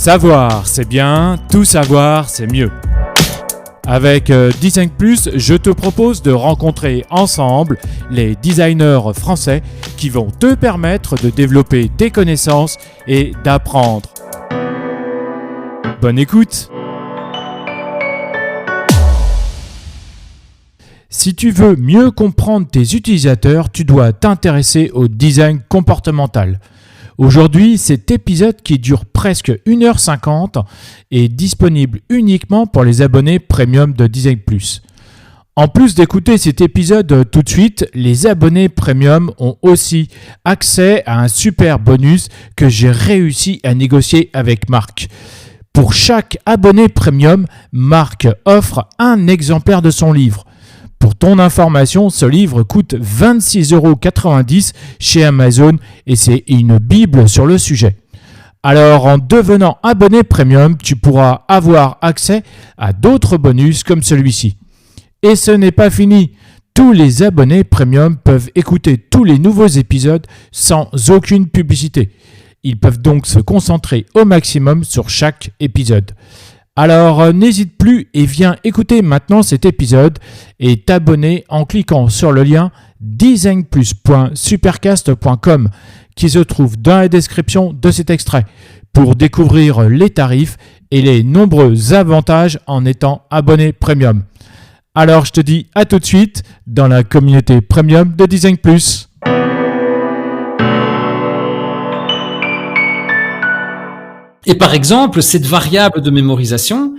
Savoir, c'est bien, tout savoir, c'est mieux. Avec Design Plus, je te propose de rencontrer ensemble les designers français qui vont te permettre de développer tes connaissances et d'apprendre. Bonne écoute! Si tu veux mieux comprendre tes utilisateurs, tu dois t'intéresser au design comportemental. Aujourd'hui, cet épisode qui dure presque 1h50 est disponible uniquement pour les abonnés premium de Design Plus. En plus d'écouter cet épisode tout de suite, les abonnés premium ont aussi accès à un super bonus que j'ai réussi à négocier avec Marc. Pour chaque abonné premium, Marc offre un exemplaire de son livre. Pour ton information, ce livre coûte 26,90 € chez Amazon et c'est une bible sur le sujet. Alors, en devenant abonné premium, tu pourras avoir accès à d'autres bonus comme celui-ci. Et ce n'est pas fini. Tous les abonnés premium peuvent écouter tous les nouveaux épisodes sans aucune publicité. Ils peuvent donc se concentrer au maximum sur chaque épisode. Alors n'hésite plus et viens écouter maintenant cet épisode et t'abonner en cliquant sur le lien designplus.supercast.com qui se trouve dans la description de cet extrait pour découvrir les tarifs et les nombreux avantages en étant abonné premium. Alors je te dis à tout de suite dans la communauté premium de Design Plus. Et par exemple, cette variable de mémorisation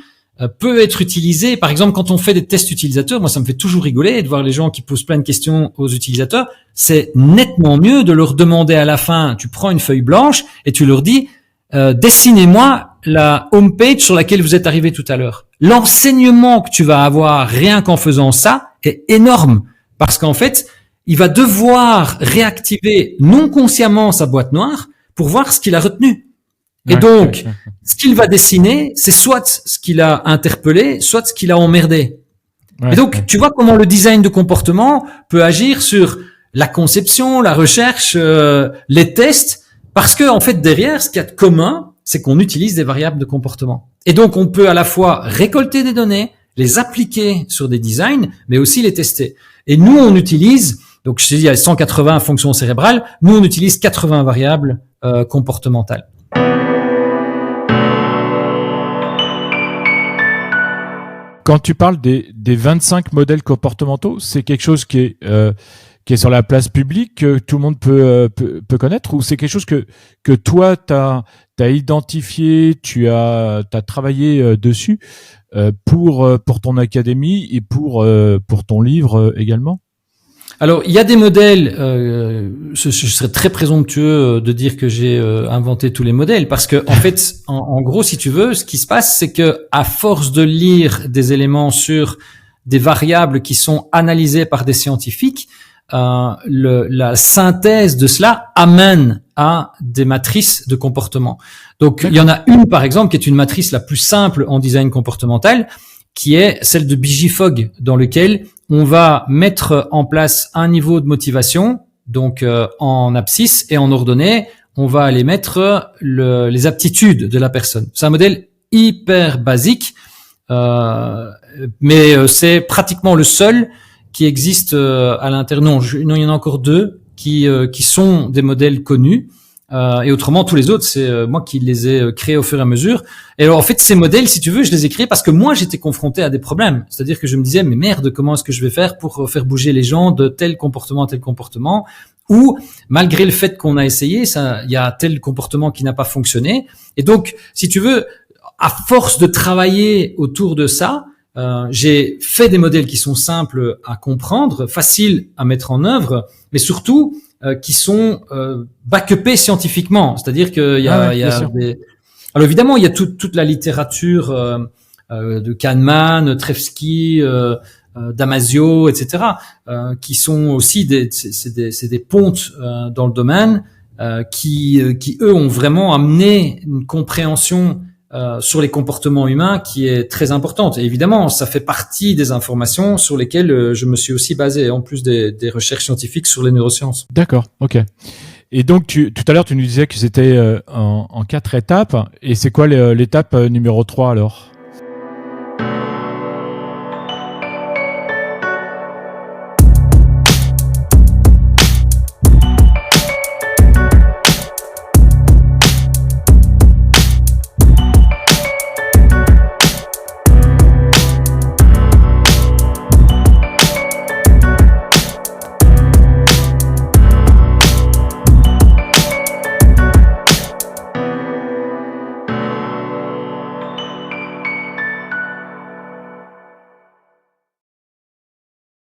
peut être utilisée, par exemple, quand on fait des tests utilisateurs. Moi, ça me fait toujours rigoler de voir les gens qui posent plein de questions aux utilisateurs. C'est nettement mieux de leur demander à la fin, tu prends une feuille blanche et tu leur dis, dessinez-moi la home page sur laquelle vous êtes arrivé tout à l'heure. L'enseignement que tu vas avoir rien qu'en faisant ça est énorme parce qu'en fait, il va devoir réactiver non consciemment sa boîte noire pour voir ce qu'il a retenu. Et donc, ce qu'il va dessiner, c'est soit ce qu'il a interpellé, soit ce qu'il a emmerdé. Et donc, tu vois comment le design de comportement peut agir sur la conception, la recherche, les tests, parce que en fait, derrière, ce qu'il y a de commun, c'est qu'on utilise des variables de comportement. Et donc, on peut à la fois récolter des données, les appliquer sur des designs, mais aussi les tester. Et nous, on utilise, donc je t'ai dit, il y a 180 fonctions cérébrales, nous, on utilise 80 variables comportementales. Quand tu parles des 25 modèles comportementaux, c'est quelque chose qui est sur la place publique, que tout le monde peut connaître, ou c'est quelque chose que toi, t'as identifié, tu as travaillé dessus pour ton académie et pour ton livre également? Alors, il y a des modèles, je serais très présomptueux de dire que j'ai inventé tous les modèles, parce que en fait, en gros, si tu veux, ce qui se passe, c'est que à force de lire des éléments sur des variables qui sont analysées par des scientifiques, la synthèse de cela amène à des matrices de comportement. Donc, il y en a une, par exemple, qui est une matrice la plus simple en design comportemental, qui est celle de BG-Fogg, dans lequel on va mettre en place un niveau de motivation, donc en abscisse, et en ordonnée, on va aller mettre les aptitudes de la personne. C'est un modèle hyper basique, mais c'est pratiquement le seul qui existe à l'intérieur. Non, il y en a encore deux qui sont des modèles connus. Et autrement, tous les autres, c'est moi qui les ai créés au fur et à mesure. Et alors, en fait, ces modèles, si tu veux, je les ai créés parce que moi, j'étais confronté à des problèmes. C'est-à-dire que je me disais, mais merde, comment est-ce que je vais faire pour faire bouger les gens de tel comportement à tel comportement? Ou, malgré le fait qu'on a essayé, il y a tel comportement qui n'a pas fonctionné. Et donc, si tu veux, à force de travailler autour de ça, j'ai fait des modèles qui sont simples à comprendre, faciles à mettre en œuvre, mais surtout qui sont backupés scientifiquement. C'est-à-dire qu'il y a des... Alors évidemment, il y a toute la littérature de Kahneman, Tversky, Damasio, etc., qui sont aussi des pontes dans le domaine, qui eux ont vraiment amené une compréhension sur les comportements humains qui est très importante. Et évidemment, ça fait partie des informations sur lesquelles je me suis aussi basé, en plus des recherches scientifiques sur les neurosciences. D'accord, ok. Et donc, tout à l'heure, tu nous disais que c'était en 4 étapes. Et c'est quoi l'étape numéro 3 alors ?